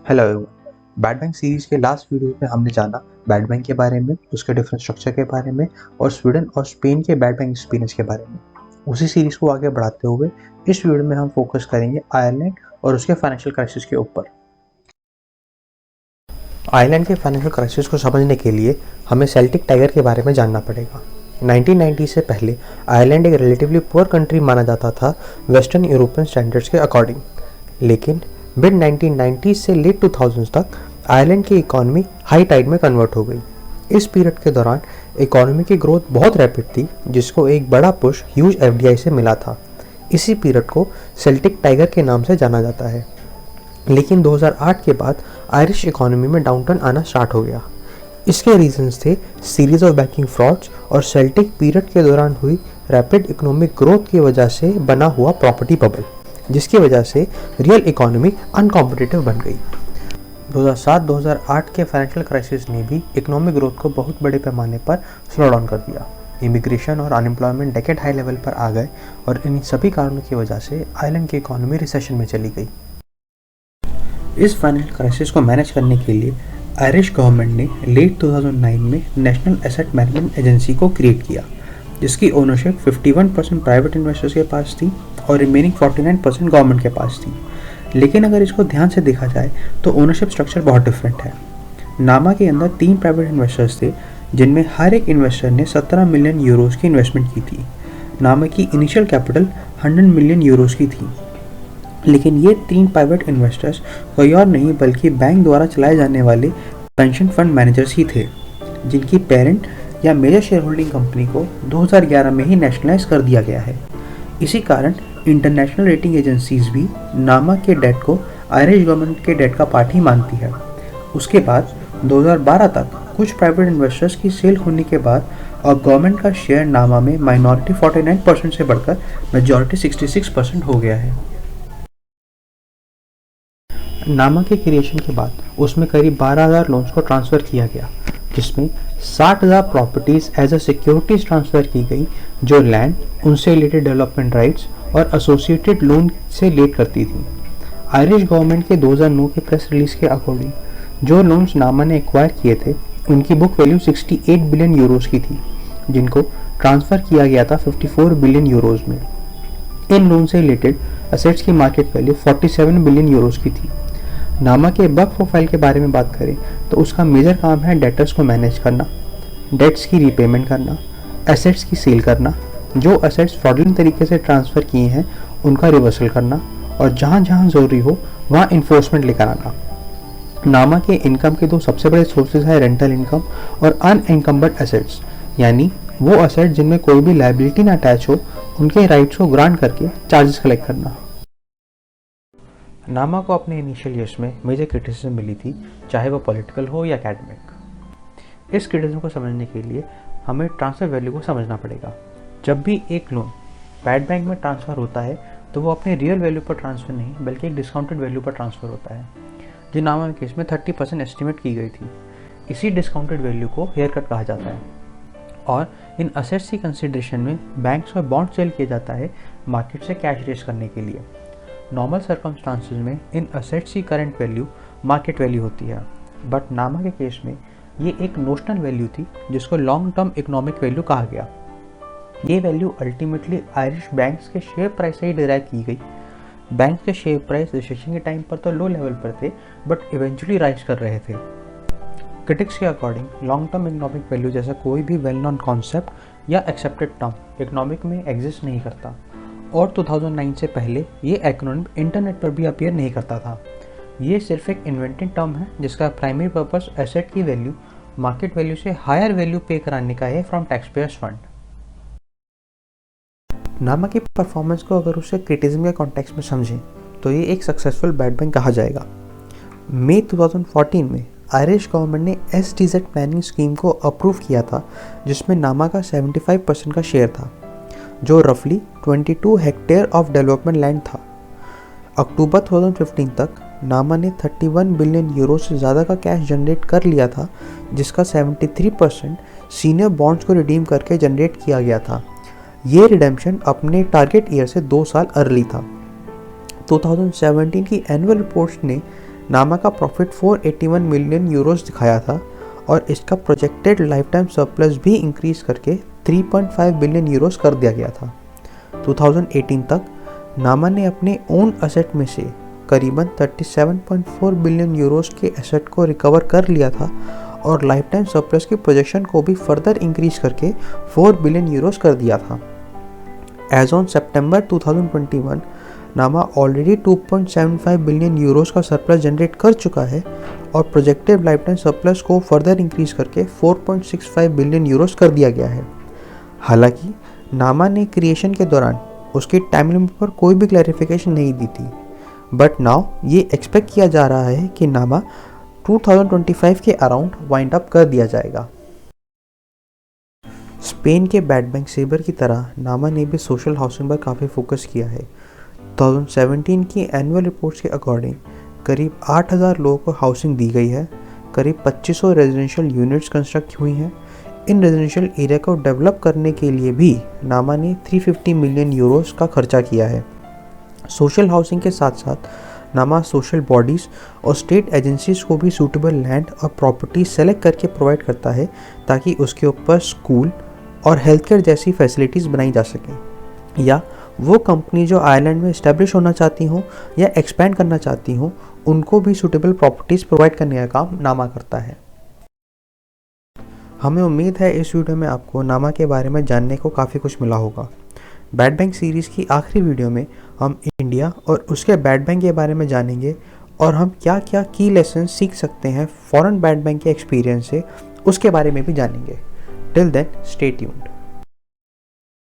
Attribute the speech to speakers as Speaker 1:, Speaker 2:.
Speaker 1: Hello everyone. Bad bank series के last video में हमने जाना बैड बैंक के बारे में, उसके डिफरेंट स्ट्रक्चर के बारे में और स्वीडन और स्पेन के बैड बैंक एक्सपीरियंस के बारे में। उसी सीरीज को आगे बढ़ाते हुए इस वीडियो में हम फोकस करेंगे आयरलैंड और उसके फाइनेंशियल क्राइसिस के ऊपर। आयरलैंड के फाइनेंशियल क्राइसिस को समझने के लिए हमें सेल्टिक टाइगर के बारे में जानना पड़ेगा। 1990 से पहले आयरलैंड एक रिलेटिवली पुअर कंट्री माना जाता था वेस्टर्न यूरोपियन स्टैंडर्ड्स के अकॉर्डिंग, लेकिन मिड 1990 से लेट 2000 तक आयरलैंड की इकोनॉमी हाई टाइड में कन्वर्ट हो गई। इस पीरियड के दौरान इकोनॉमी की ग्रोथ बहुत रैपिड थी, जिसको एक बड़ा पुश ह्यूज एफडीआई से मिला था। इसी पीरियड को सेल्टिक टाइगर के नाम से जाना जाता है। लेकिन 2008 के बाद आयरिश इकोनॉमी में डाउनटर्न आना स्टार्ट हो गया। इसके रीजंस थे सीरीज ऑफ बैंकिंग फ्रॉड्स और सेल्टिक पीरियड के दौरान हुई रैपिड इकोनॉमिक ग्रोथ की वजह से बना हुआ प्रॉपर्टी बबल, जिसकी वजह से रियल इकोनॉमी अनकॉम्पिटिटिव बन गई। 2007-2008 के फाइनेंशियल क्राइसिस ने भी इकोनॉमिक ग्रोथ को बहुत बड़े पैमाने पर स्लो डाउन कर दिया। इमिग्रेशन और अनएम्प्लॉयमेंट डेकेड हाई लेवल पर आ गए और इन सभी कारणों की वजह से आयरलैंड की इकोनॉमी रिसेशन में चली गई। इस फाइनेंशियल क्राइसिस को मैनेज करने के लिए आयरिश गवर्नमेंट ने लेट 2009 में नेशनल एसेट मैनेजमेंट एजेंसी को क्रिएट किया, जिसकी ओनरशिप 51% प्राइवेट इन्वेस्टर्स के पास थी और रिमेनिंग 49% गवर्नमेंट के पास थी। लेकिन अगर इसको ध्यान से देखा जाए तो ओनरशिप स्ट्रक्चर बहुत डिफरेंट है। नामा के अंदर 3 प्राइवेट इन्वेस्टर्स थे, जिनमें हर एक इन्वेस्टर ने 17 मिलियन यूरोज़ की इन्वेस्टमेंट की थी। नामा की इनिशियल कैपिटल 100 मिलियन यूरोज़ की थी। लेकिन ये 3 प्राइवेट इन्वेस्टर्स कोई और नहीं बल्कि बैंक द्वारा चलाए जाने वाले पेंशन फंड मैनेजर्स ही थे, जिनकी पेरेंट या मेजर शेयर होल्डिंग कंपनी को 2011 में ही नेशनलाइज कर दिया गया है। इसी कारण इंटरनेशनल रेटिंग एजेंसीज भी नामा के डेट को आयरिश गवर्नमेंट के डेट का पार्ट ही मानती है। उसके बाद 2012 तक कुछ प्राइवेट इन्वेस्टर्स की सेल होने के बाद और गवर्नमेंट का शेयर नामा में माइनॉरिटी 49% से बढ़कर मेजॉरिटी 66% हो गया है। नामा के क्रिएशन के बाद उसमें करीब 12,000 लोन्स को ट्रांसफ़र किया गया, जिसमें 60,000 properties as a securities transfer की गई, जो लैंड, उनसे रिलेटेड डेवलपमेंट राइट्स और एसोसिएटेड लोन से रिलेट करती थी। आयरिश गवर्नमेंट के 2009 के प्रेस रिलीज के अकॉर्डिंग जो लोन्स नामा ने एक्वायर किए थे, उनकी बुक वैल्यू 68 बिलियन यूरोज़ की थी, जिनको ट्रांसफ़र किया गया था 54 बिलियन यूरोज़ में। इन लोन से रिलेटेड असेट्स की मार्केट वैल्यू 47 बिलियन यूरोज़ की थी। नामा के बग प्रोफाइल के बारे में बात करें तो उसका मेजर काम है डेटर्स को मैनेज करना, डेट्स की रीपेमेंट करना, एसेट्स की सेल करना, जो एसेट्स फ्रॉडलेंट तरीके से ट्रांसफ़र किए हैं उनका रिवर्सल करना और जहाँ जहाँ ज़रूरी हो वहाँ इन्फोर्समेंट लेकर आना। नामा के इनकम के 2 सबसे बड़े सोर्सेज हैं रेंटल इनकम और अनएनकम्बर्ड एसेट्स, यानी वो एसेट जिनमें कोई भी लाइबिलिटी ना अटैच हो, उनके राइट्स को ग्रांट करके चार्जेस कलेक्ट करना। नामा को अपने इनिशियल ईयर्स में मेजर क्रिटिसिज्म मिली थी, चाहे वो पॉलिटिकल हो या एकेडमिक। इस क्रिटिसिज्म को समझने के लिए हमें ट्रांसफ़र वैल्यू को समझना पड़ेगा। जब भी एक लोन बैड बैंक में ट्रांसफ़र होता है तो वो अपने रियल वैल्यू पर ट्रांसफ़र नहीं बल्कि एक डिस्काउंटेड वैल्यू पर ट्रांसफ़र होता है, जो नामा के केस में 30% एस्टिमेट की गई थी। इसी डिस्काउंटेड वैल्यू को हेयर कट कहा जाता है और इन असेट्स की कंसिडरेशन में बैंक्स में बॉन्ड सेल किया जाता है मार्केट से कैश रेज करने के लिए। नॉर्मल सर्कमस्टांसेस में इन असेट्स की करंट वैल्यू मार्केट वैल्यू होती है, बट नामा के केस में ये एक नोशनल वैल्यू थी, जिसको लॉन्ग टर्म इकोनॉमिक वैल्यू कहा गया। ये वैल्यू अल्टीमेटली आयरिश बैंक्स के शेयर प्राइस से ही डिराइव की गई। बैंक के शेयर प्राइस रिसेशन के टाइम पर तो लो लेवल पर थे, बट इवेंचुअली राइज कर रहे थे। क्रिटिक्स के according long term economic value जैसा कोई भी वेल नोन कॉन्सेप्ट या एक्सेप्टेड टर्म इकोनॉमिक में एग्जिस्ट नहीं करता और 2009 से पहले ये एक्रोनिम इंटरनेट पर भी अपीयर नहीं करता था। ये सिर्फ एक इन्वेंटेड टर्म है, जिसका प्राइमरी पर्पस एसेट की वैल्यू मार्केट वैल्यू से हायर वैल्यू पे कराने का है फ्रॉम टैक्स पेयर्स फंड। नामा की परफॉर्मेंस को अगर उसे क्रिटिसिज्म के कॉन्टेक्स्ट में समझें तो ये एक सक्सेसफुल बैड बैंक कहा जाएगा। मई 2014 में आयरिश गवर्नमेंट ने STZ प्लानिंग स्कीम को अप्रूव किया था, जिसमें नामा का 75% का शेयर था, जो रफली 22 हेक्टेयर ऑफ डेवलपमेंट लैंड था। अक्टूबर 2015 तक नामा ने 31 बिलियन यूरो से ज़्यादा का कैश जनरेट कर लिया था, जिसका 73% सीनियर बॉन्ड्स को रिडीम करके जनरेट किया गया था। ये रिडेम्पशन अपने टारगेट ईयर से 2 साल अर्ली था। 2017 की एनुअल रिपोर्ट्स ने नामा का प्रॉफिट 481 मिलियन यूरोस दिखाया था और इसका प्रोजेक्टेड लाइफ टाइम सरप्लस भी इंक्रीज करके 3.5 बिलियन यूरोस कर दिया गया था। 2018 तक नामा ने अपने ओन एसेट में से करीबन 37.4 बिलियन यूरोस के एसेट को रिकवर कर लिया था और लाइफ टाइम सरप्लस की प्रोजेक्शन को भी फर्दर इंक्रीज करके 4 बिलियन यूरोस कर दिया था। एज ऑन सितंबर 2021 नामा ऑलरेडी 2.75 बिलियन यूरोस का सरप्लस जनरेट कर चुका है और प्रोजेक्टेड लाइफ टाइम सरप्लस को फर्दर इंक्रीज करके 4.65 बिलियन यूरोस कर दिया गया है। हालांकि नामा ने क्रिएशन के दौरान उसकी टाइम लिमिट पर कोई भी क्लैरिफिकेशन नहीं दी थी, बट नाउ ये एक्सपेक्ट किया जा रहा है कि नामा 2025 के अराउंड वाइंड अप कर दिया जाएगा। स्पेन के बैड बैंक सेबर की तरह नामा ने भी सोशल हाउसिंग पर काफ़ी फोकस किया है। 2017 की एनुअल रिपोर्ट्स के अकॉर्डिंग करीब 8,000 लोगों को हाउसिंग दी गई है, करीब 2500 रेजिडेंशियल यूनिट्स कंस्ट्रक्ट हुई हैं। इन रेजिडेंशियल एरिया को डेवलप करने के लिए भी नामा ने 350 मिलियन यूरोस का खर्चा किया है। सोशल हाउसिंग के साथ साथ नामा सोशल बॉडीज़ और स्टेट एजेंसीज को भी सूटेबल लैंड और प्रॉपर्टी सेलेक्ट करके प्रोवाइड करता है ताकि उसके ऊपर स्कूल और हेल्थ केयर जैसी फैसिलिटीज़ बनाई जा सकें। या वो कंपनी जो आयरलैंड में इस्टेब्लिश होना चाहती हों या एक्सपैंड करना चाहती हों, उनको भी सूटेबल प्रॉपर्टीज़ प्रोवाइड करने का काम नामा करता है। हमें उम्मीद है इस वीडियो में आपको नामा के बारे में जानने को काफ़ी कुछ मिला होगा। बैड बैंक सीरीज़ की आखिरी वीडियो में हम इंडिया और उसके बैड बैंक के बारे में जानेंगे और हम क्या क्या की लेसन सीख सकते हैं फॉरेन बैड बैंक के एक्सपीरियंस से, उसके बारे में भी जानेंगे। Till then stay tuned.